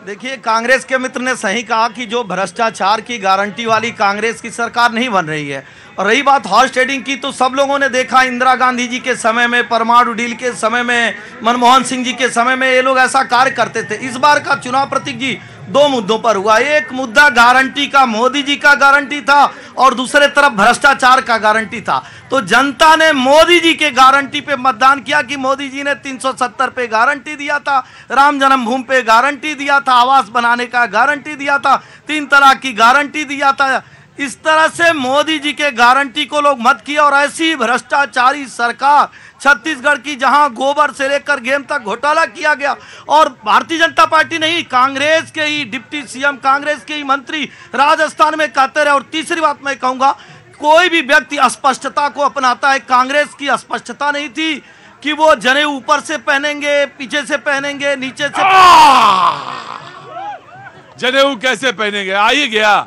देखिए, कांग्रेस के मित्र ने सही कहा कि जो भ्रष्टाचार की गारंटी वाली कांग्रेस की सरकार नहीं बन रही है। और रही बात हॉर्स ट्रेडिंग की, तो सब लोगों ने देखा इंदिरा गांधी जी के समय में, परमाणु डील के समय में, मनमोहन सिंह जी के समय में ये लोग ऐसा कार्य करते थे। इस बार का चुनाव प्रतीक जी दो मुद्दों पर हुआ। एक मुद्दा गारंटी का, मोदी जी का गारंटी था, और दूसरे तरफ भ्रष्टाचार का गारंटी था। तो जनता ने मोदी जी के गारंटी पे मतदान किया कि मोदी जी ने 370 पे गारंटी दिया था, राम जन्मभूमि पे गारंटी दिया था, आवास बनाने का गारंटी दिया था, 3 तलाक की गारंटी दिया था। इस तरह से मोदी जी के गारंटी को लोग मत किया। और ऐसी भ्रष्टाचारी सरकार छत्तीसगढ़ की, जहां गोबर से लेकर गेम तक घोटाला किया गया, और भारतीय जनता पार्टी नहीं, कांग्रेस के ही डिप्टी सीएम, कांग्रेस के ही मंत्री राजस्थान में कहते रहे। और तीसरी बात मैं कहूंगा, कोई भी व्यक्ति अस्पष्टता को अपनाता है। कांग्रेस की अस्पष्टता नहीं थी कि वो जनेऊ ऊपर से पहनेंगे, पीछे से पहनेंगे, नीचे से। जनेऊ कैसे पहनेंगे, आ ही गया।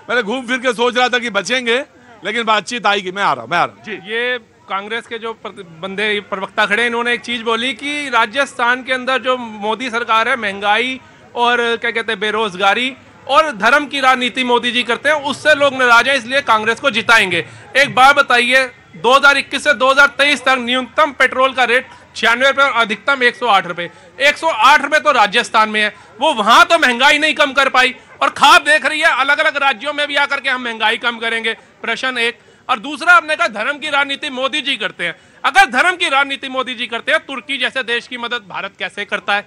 मैंने घूम फिर के सोच रहा था कि बचेंगे, लेकिन बातचीत आएगी। मैं आ रहा हूँ जी। ये कांग्रेस के जो बंदे प्रवक्ता खड़े, इन्होंने एक चीज बोली कि राजस्थान के अंदर जो मोदी सरकार है, महंगाई और क्या कहते हैं, बेरोजगारी और धर्म की राजनीति मोदी जी करते हैं, उससे लोग नाराज हैं, इसलिए कांग्रेस को जिताएंगे। एक बात बताइए, 2021 से 2023 तक न्यूनतम पेट्रोल का रेट 96 रुपए और अधिकतम 108 रुपए। 108 रुपए तो राजस्थान में है, वो वहां तो महंगाई नहीं कम कर पाई, और खाब देख रही है अलग अलग राज्यों में भी आकर के हम महंगाई कम करेंगे। प्रश्न एक। और दूसरा, आपने कहा धर्म की राजनीति मोदी जी करते हैं। अगर धर्म की राजनीति मोदी जी करते हैं, तुर्की जैसे देश की मदद भारत कैसे करता है?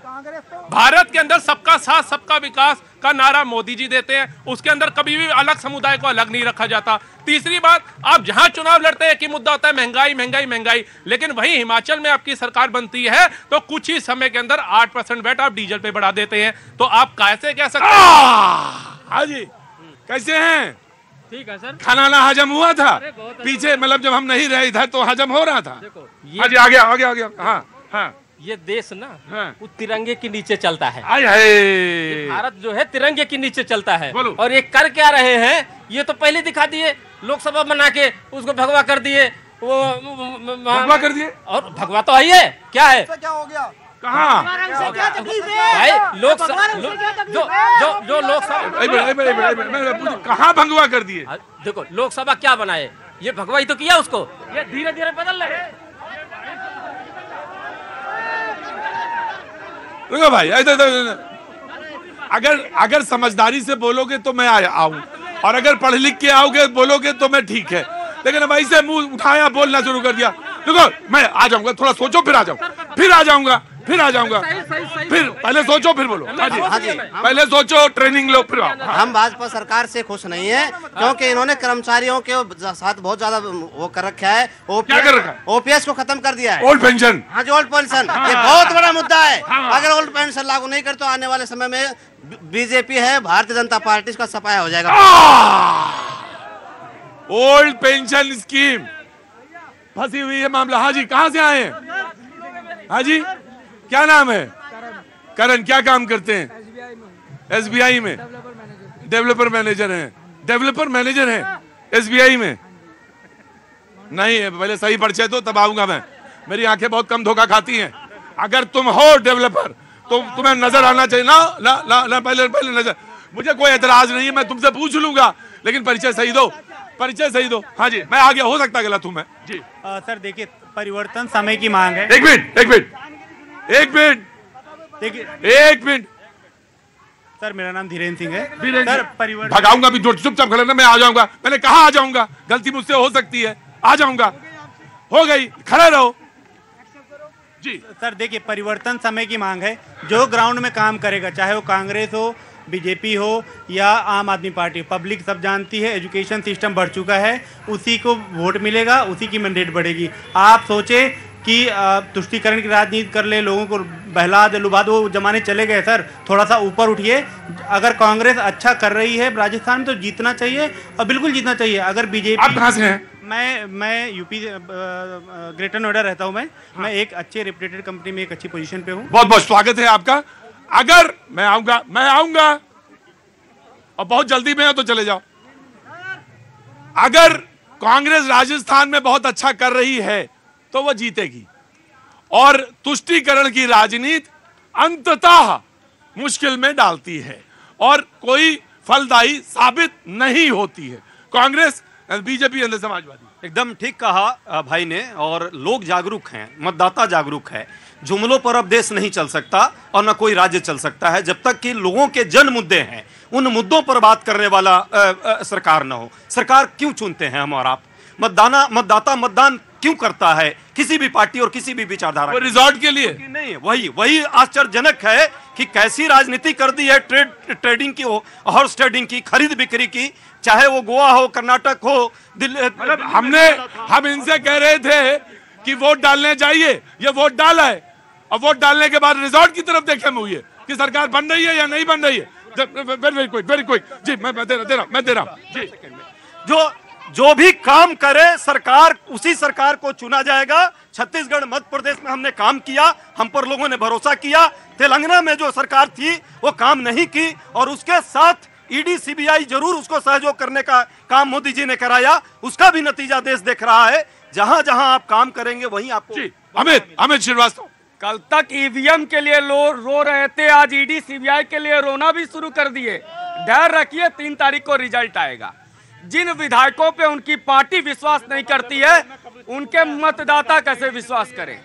भारत के अंदर सबका साथ सबका विकास का नारा मोदी जी देते हैं, उसके अंदर कभी भी अलग समुदाय को अलग नहीं रखा जाता। तीसरी बात, आप जहां चुनाव लड़ते हैं कि मुद्दा होता है महंगाई महंगाई महंगाई, लेकिन वहीं हिमाचल में आपकी सरकार बनती है तो कुछ ही समय के अंदर 8% वैट आप डीजल पे बढ़ा देते हैं। तो आप कैसे कह सकते हैं? हाँ जी, कैसे हैं? ठीक है सर। खाना ना हजम हुआ था पीछे, मतलब जब हम नहीं रहे इधर तो हजम हो रहा था। देखो हाँ जी, आ गया। हाँ हाँ, ये देश ना हाँ। वो तिरंगे के नीचे चलता है। आए भारत जो है तिरंगे के नीचे चलता है। बोलो। और ये कर क्या रहे हैं, ये तो पहले दिखा दिए, लोकसभा बना के उसको भगवा कर दिए। वो भगवा कर दिए, और भगवा तो है, क्या है, क्या हो गया? कहाँ भाई? लोकसभा जो लोकसभा कहाँ भगवा कर दिए? देखो लोकसभा क्या बनाए, ये भगवा ही तो किया उसको, ये धीरे धीरे बदल रहे। रुको भाई, अगर समझदारी से बोलोगे तो मैं आऊं, और अगर पढ़ लिख के आओगे बोलोगे तो मैं ठीक है, लेकिन अब ऐसे मुंह उठाया बोलना शुरू कर दिया। देखो मैं आ जाऊंगा, थोड़ा सोचो फिर आ जाऊंगा, फिर पहले सोचो फिर बोलो। हाँ जी, पहले सोचो, ट्रेनिंग लो फिर आओ। हम भाजपा सरकार से खुश नहीं है, क्योंकि इन्होंने कर्मचारियों के साथ बहुत ज्यादा वो कर रखा है। क्या कर रखा है? ओपीएस को खत्म कर दिया है। Old pension. हाँ जी, ओल्ड पेंशन ये बहुत बड़ा मुद्दा है। अगर ओल्ड पेंशन लागू नहीं कर तो आने वाले समय में बीजेपी है, भारतीय जनता पार्टी का सफाया हो जाएगा। ओल्ड पेंशन स्कीम फंसी हुई है मामला। हाँ जी, कहाँ से आए हैं? हाँ जी, क्या नाम है? करण। क्या काम करते हैं? एसबीआई में डेवलपर मैनेजर हैं। एसबीआई में नहीं है, पहले सही परिचय दो तब आऊंगा मैं। मेरी आंखें बहुत कम धोखा खाती हैं। अगर तुम हो डेवलपर तो तुम्हें नजर आना चाहिए ना, पहले नजर। मुझे कोई एतराज नहीं है, मैं तुमसे पूछ लूंगा, लेकिन परिचय सही दो। हाँ जी, मैं आ गया, हो सकता है गलत हूं मैं जी। सर देखिए, परिवर्तन समय की मांग है। एक मिनट सर, मेरा नाम धीरेन्द्र सिंह है। सर, भगाऊंगा भी, चुपचाप खड़े ना, मैं आ जाऊंगा। मैंने कहा आ जाऊंगा, गलती मुझसे हो सकती है, आ जाऊंगा, हो गई, खड़े रहो जी। सर देखिए, परिवर्तन समय की मांग है। जो ग्राउंड में काम करेगा, चाहे वो कांग्रेस हो, बीजेपी हो या आम आदमी पार्टी, पब्लिक सब जानती है, एजुकेशन सिस्टम बढ़ चुका है, उसी को वोट मिलेगा, उसी की मैंडेट बढ़ेगी। आप सोचे कि तुष्टीकरण की राजनीति कर ले, लोगों को बहला दे, लुभा दो, वो जमाने चले गए सर। थोड़ा सा ऊपर उठिए। अगर कांग्रेस अच्छा कर रही है राजस्थान में तो जीतना चाहिए, और बिल्कुल जीतना चाहिए। अगर बीजेपी। आप कहाँ से हैं? मैं यूपी ग्रेटर नोएडा रहता हूँ। मैं एक अच्छे रेप्यूटेड कंपनी में एक अच्छी पोजीशन पे हूँ। बहुत बहुत स्वागत है आपका। अगर मैं आऊंगा और बहुत जल्दी में हो तो चले जाओ। अगर कांग्रेस राजस्थान में बहुत अच्छा कर रही है तो वो जीतेगी, और तुष्टीकरण की राजनीति अंततः मुश्किल में डालती है और कोई फलदायी साबित नहीं होती है। Congress, BJP and Samajwadi. एकदम ठीक कहा भाई ने, और लोग जागरूक हैं, मतदाता जागरूक है। जुमलों पर अब देश नहीं चल सकता और न कोई राज्य चल सकता है जब तक कि लोगों के जन मुद्दे हैं, उन मुद्दों पर बात करने वाला सरकार न हो। सरकार क्यों चुनते हैं हम और आप? मतदाता मतदान क्यों करता है किसी भी पार्टी और किसी भी विचारधारा? वो रिजॉर्ट के लिए नहीं, वही आश्चर्यजनक है कि कैसी राजनीति कर दी है ट्रेडिंग की, हॉर्स ट्रेडिंग की, खरीद बिक्री की, चाहे वो गोवा हो, कर्नाटक हो, दिल्ली। मतलब हम इनसे कह रहे थे कि वोट डालने जाइए, ये वोट डाला है, और वोट डालने के बाद रिजॉर्ट की तरफ देखे हुए है कि सरकार बन रही है या नहीं बन रही है। वेरी क्विक जी, मैं दे रहा हूं जी। जो भी काम करे सरकार, उसी सरकार को चुना जाएगा। छत्तीसगढ़, मध्य प्रदेश में हमने काम किया, हम पर लोगों ने भरोसा किया। तेलंगाना में जो सरकार थी वो काम नहीं की, और उसके साथ ईडी सीबीआई जरूर उसको सहयोग करने का काम मोदी जी ने कराया। उसका भी नतीजा देश देख रहा है। जहां जहां आप काम करेंगे वहीं आपको जी। अमित श्रीवास्तव, कल तक ईवीएम के लिए रो रहे थे, आज ईडी सीबीआई के लिए रोना भी शुरू कर दिए। डर रखिए, 3 तारीख को रिजल्ट आएगा। जिन विधायकों पे उनकी पार्टी विश्वास नहीं करती है, उनके मतदाता कैसे विश्वास करें?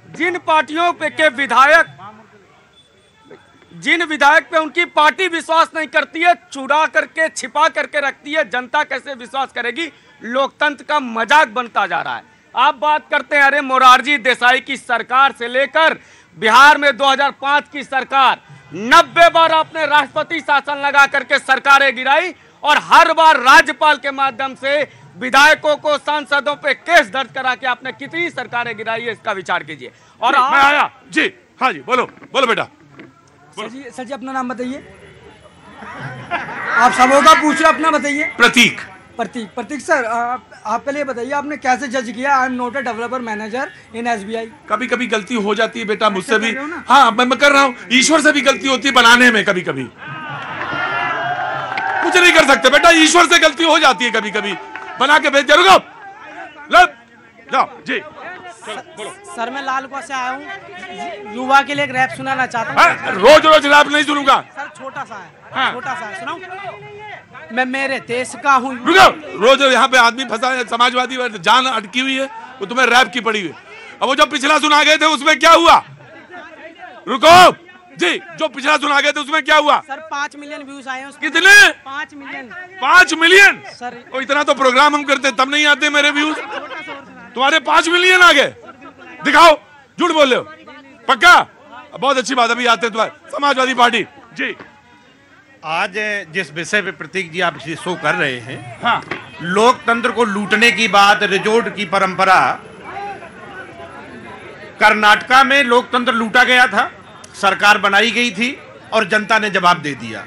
जिन पार्टियों पे के विधायक, जिन विधायक पे उनकी पार्टी विश्वास नहीं करती है, चुरा करके छिपा करके रखती है, जनता कैसे विश्वास करेगी? लोकतंत्र का मजाक बनता जा रहा है। आप बात करते हैं, अरे मोरारजी देसाई की सरकार से लेकर बिहार में 2005 की सरकार, 90 बार आपने राष्ट्रपति शासन लगा करके सरकारें गिराई, और हर बार राज्यपाल के माध्यम से विधायकों को, सांसदों पे केस दर्ज करा के आपने कितनी सरकारें गिराई है, इसका विचार कीजिए। और मैं आया जी। हाँ जी, बोलो बेटा। सर जी अपना नाम बताइए। आप सबों का पूछ रहे, अपना बताइए। प्रतीक सर, आप पहले बताइए, आपने कैसे जज किया? I am not a developer manager in SBI. कभी कभी गलती हो जाती है बेटा, मुझसे भी। हाँ, मैं कर रहा हूँ। ईश्वर से भी गलती होती है बनाने में, कभी कभी कुछ नहीं कर सकते बेटा, ईश्वर से गलती हो जाती है कभी कभी, बना के भेज जाओ जाओ जी। बोलो सर, मैं लालकुआ से आया हूँ, युवा के लिए एक रैप सुनाना चाहता हूँ। रोज रैप नहीं सुनूंगा सर, छोटा सा है, छोटा सा है, सुनाऊं? मैं मेरे देश का हूँ। रोज यहाँ पे आदमी फंसा है, समाजवादी जान अटकी हुई है, वो तुम्हें रैप की पड़ी हुई। अब वो जो पिछला सुना गए थे उसमें क्या हुआ? रुको जी, जो पिछला सुना गए थे उसमें क्या हुआ? सर 5 मिलियन व्यूज आए हैं। कितने? 5 मिलियन। 5 मिलियन सर, इतना तो प्रोग्राम हम करते तब नहीं आते मेरे व्यूज, तुम्हारे 5 मिलियन आ गए। दिखाओ, झूठ बोल रहे हो, पक्का? बहुत अच्छी बात, अभी आते तुम्हारे समाजवादी पार्टी जी। आज जिस विषय पे प्रतीक जी आप शो कर रहे हैं, हाँ, लोकतंत्र को लूटने की बात, रिजोर्ट की परंपरा। कर्नाटका में लोकतंत्र लूटा गया था, सरकार बनाई गई थी और जनता ने जवाब दे दिया।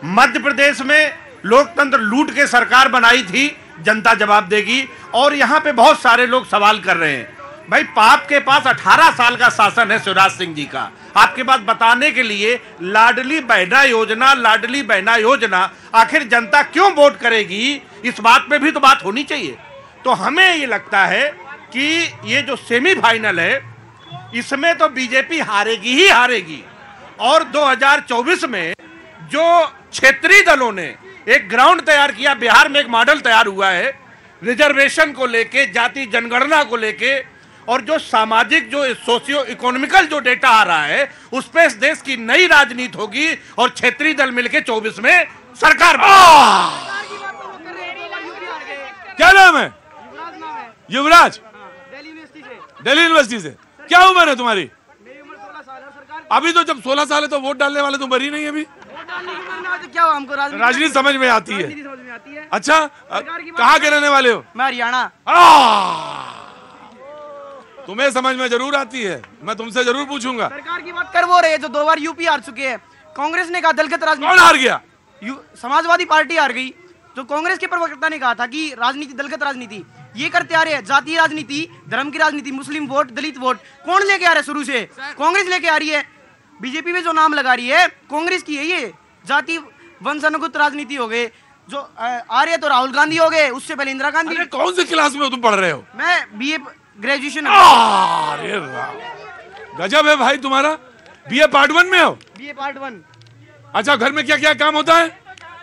मध्य प्रदेश में लोकतंत्र लूट के सरकार बनाई थी, जनता जवाब देगी। और यहाँ पे बहुत सारे लोग सवाल कर रहे हैं, भाई पाप के पास 18 साल का शासन है शिवराज सिंह जी का। आपके पास बताने के लिए लाडली बहना योजना, आखिर जनता क्यों वोट करेगी, इस बात पे भी तो बात होनी चाहिए। तो हमें ये लगता है कि ये जो सेमीफाइनल है, इसमें तो बीजेपी हारेगी ही हारेगी। और 2024 में जो क्षेत्रीय दलों ने एक ग्राउंड तैयार किया, बिहार में एक मॉडल तैयार हुआ है रिजर्वेशन को लेके, जाति जनगणना को लेके, और जो सामाजिक, जो सोशियो इकोनॉमिकल जो डेटा आ रहा है, उस पे इस देश की नई राजनीति होगी और क्षेत्रीय दल मिलके 24 में सरकार। क्या नाम है? युवराज, दिल्ली यूनिवर्सिटी से। क्या उम्र है तुम्हारी? मेरी उम्र 16 साल है। सरकार अभी तो जब 16 साल है तो वोट डालने वाले तो बरी नहीं है अभी। वोट डालने की उम्र में तो क्या हुआ, हमको राजनीति समझ में आती है। समझ में आती है। अच्छा, कहाँ के रहने वाले हो? मैं हरियाणा। तुम्हें समझ में जरूर आती है, मैं तुमसे जरूर पूछूंगा। सरकार की बात कर वो रहे जो 2 बार यूपी हार चुके हैं। कांग्रेस ने कहा दलगत राजनीति। कौन हार गया? समाजवादी पार्टी हार गई। जो कांग्रेस के प्रवक्ता ने कहा था कि राजनीति दलगत राजनीति ये करते आ रहे हैं, जातीय राजनीति, धर्म की राजनीति, मुस्लिम वोट, दलित वोट कौन लेके आ रहा है? शुरू से कांग्रेस लेके आ रही है। बीजेपी में जो नाम लगा रही है कांग्रेस की है। ये जाति वंशानुगत राजनीति हो गए जो आ रहे, तो राहुल गांधी हो गए, उससे पहले इंदिरा गांधी। कौन से क्लास में तुम पढ़ रहे हो? मैं बीए ग्रेजुएशन। अरे गजब है भाई तुम्हारा। बीए पार्ट 1 में हो? BA part 1। अच्छा, घर में क्या क्या काम होता है?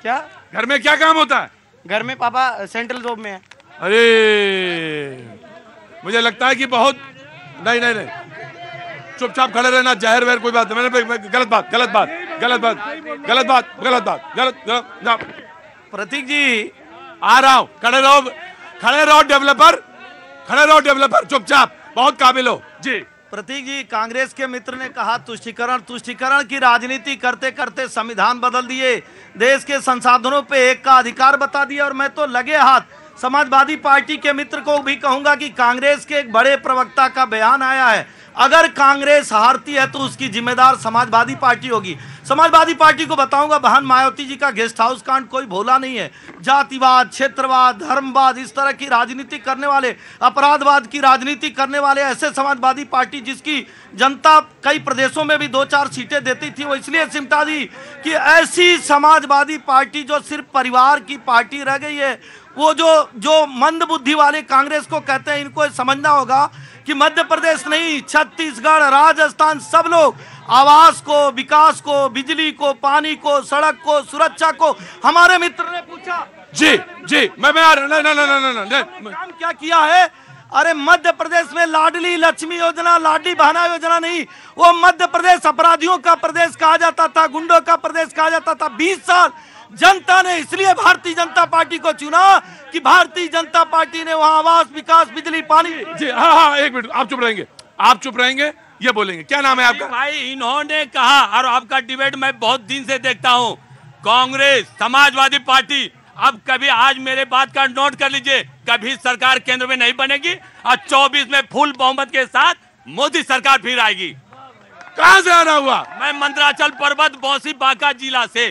क्या घर में क्या काम होता है? घर में पापा सेंट्रल जॉब में है। अरे मुझे लगता है कि बहुत नहीं नहीं नहीं, चुपचाप खड़े रहना, जहर वहर कोई बात नहीं। मैंने गलत बात गलत बात गलत बात गलत बात गलत बात गलत। प्रतीक जी आ रहा हूं, खड़े रहो डेवलपर, खड़े रहो डेवलपर, चुपचाप, बहुत काबिल हो जी। प्रतीक जी, कांग्रेस के मित्र ने कहा तुष्टीकरण की राजनीति करते करते संविधान बदल दिए, देश के संसाधनों पे एक का अधिकार बता दिया। और मैं तो लगे हाथ समाजवादी पार्टी के मित्र को भी कहूंगा कि कांग्रेस के एक बड़े प्रवक्ता का बयान आया है, अगर कांग्रेस हारती है तो उसकी जिम्मेदार समाजवादी पार्टी होगी। समाजवादी पार्टी को बताऊंगा, बहन मायावती जी का गेस्ट हाउस कांड कोई भोला नहीं है। जातिवाद, क्षेत्रवाद, धर्मवाद, इस तरह की राजनीति करने वाले, अपराधवाद की राजनीति करने वाले ऐसे समाजवादी पार्टी जिसकी जनता कई प्रदेशों में भी 2-4 सीटें देती थी, वो इसलिए सिमटा दी कि ऐसी समाजवादी पार्टी जो सिर्फ परिवार की पार्टी रह गई है। वो जो मंद बुद्धि वाले कांग्रेस को कहते हैं, इनको समझना होगा कि मध्य प्रदेश नहीं, छत्तीसगढ़, राजस्थान, सब लोग आवास को, विकास को, बिजली को, पानी को, सड़क को, सुरक्षा को, हमारे मित्र ने पूछा जी जी मैं आ रहा नहीं काम क्या किया है। अरे मध्य प्रदेश में लाडली लक्ष्मी योजना, लाडली बहना योजना नहीं, वो मध्य प्रदेश अपराधियों का प्रदेश कहा जाता था, गुंडों का प्रदेश कहा जाता था। 20 साल जनता ने इसलिए भारतीय जनता पार्टी को चुना कि भारतीय जनता पार्टी ने वहां आवास, विकास, बिजली, पानी। जी हाँ, एक मिनट, आप चुप रहेंगे, ये बोलेंगे। क्या नाम है आपका? भाई, इन्होंने कहा, और आपका डिबेट मैं बहुत दिन से देखता हूं, कांग्रेस, समाजवादी पार्टी, अब कभी आज मेरे बात का नोट कर लीजिए, कभी सरकार केंद्र में नहीं बनेगी और 24 में फुल बहुमत के साथ मोदी सरकार फिर आएगी। कहां से आना हुआ? मैं मंदराचल पर्वत, बौसी, बांका जिला से।